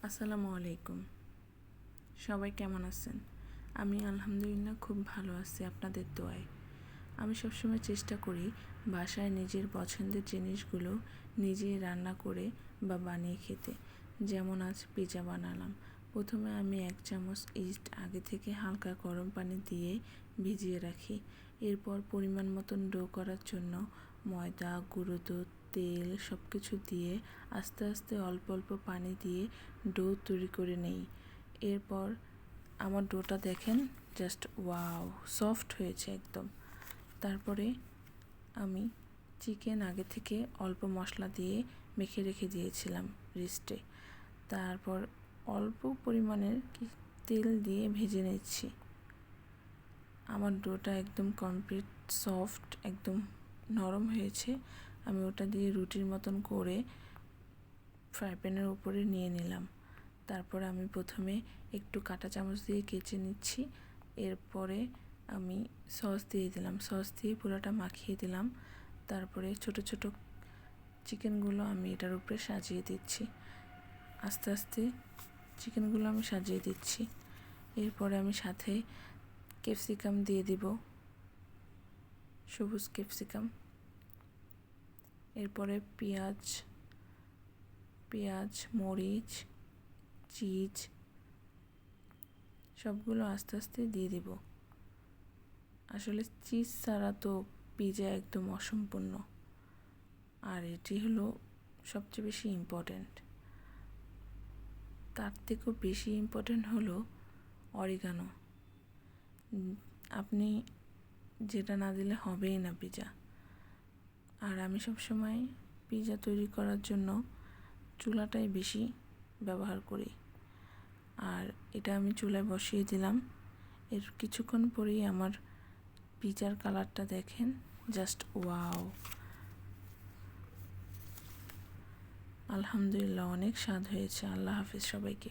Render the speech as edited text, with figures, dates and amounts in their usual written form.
আসসালামু আলাইকুম। সবাই কেমন আছেন? আমি আলহামদুলিল্লাহ খুব ভালো আছি আপনাদের দোয়ায়। আমি সবসময় চেষ্টা করি বাসায় নিজের পছন্দের জিনিসগুলো নিজেই রান্না করে বা বানিয়ে খেতে। যেমন আজ পিৎজা বানালাম। প্রথমে আমি 1 চামচ ইস্ট আগে থেকে হালকা গরম পানি দিয়ে ভিজিয়ে রাখি। এরপর পরিমাণ মতন ডো করার জন্য ময়দা, গুঁড়ো দুধ, তেল সব কিছু দিয়ে আস্তে আস্তে অল্প অল্প পানি দিয়ে ডো তৈরি করে নেই। এরপর আমার ডোটা দেখেন, জাস্ট ওয়াও, সফট হয়েছে একদম। তারপরে আমি চিকেন আগে থেকে অল্প মশলা দিয়ে মেখে রেখে দিয়েছিলাম রেস্টে। তারপর অল্প পরিমাণের তেল দিয়ে ভেজে নিচ্ছি। আমার ডোটা একদম কমপ্লিট সফট, একদম নরম হয়েছে। আমি ওটা দিয়ে রুটির মতন করে ফ্রাই প্যানের উপরে নিয়ে নিলাম। তারপর আমি প্রথমে একটু কাঁটা চামচ দিয়ে কেচে নিচ্ছি। এরপরে আমি সস দিয়ে দিলাম, সস দিয়ে পুরোটা মাখিয়ে দিলাম। তারপরে ছোট ছোট চিকেনগুলো আমি এটার উপরে সাজিয়ে দিচ্ছি। আস্তে আস্তে চিকেনগুলো আমি সাজিয়ে দিচ্ছি। এরপরে আমি সাথে ক্যাপসিকাম দিয়ে দিব, সবুজ ক্যাপসিকাম। এরপরে পেঁয়াজ, মরিচ, চিজ সবগুলো আস্তে আস্তে দিয়ে দিব। আসলে চিজ ছাড়া তো পিৎজা একদম অসম্পূর্ণ, আর এটি হলো সবচেয়ে বেশি ইম্পর্ট্যান্ট। তার থেকেও বেশি ইম্পর্ট্যান্ট হলো অরিগানো। আপনি যেটা না দিলে হবেই না পিৎজা। আর আমি সবসময় পিৎজা তৈরি করার জন্য চুলাটাই বেশি ব্যবহার করি। আর এটা আমি চুলায় বসিয়ে দিলাম। এর কিছুক্ষণ পরেই আমার পিৎজার কালারটা দেখেন, জাস্ট ওয়াও। আলহামদুলিল্লাহ, অনেক স্বাদ হয়েছে। আল্লাহ হাফেজ সবাইকে।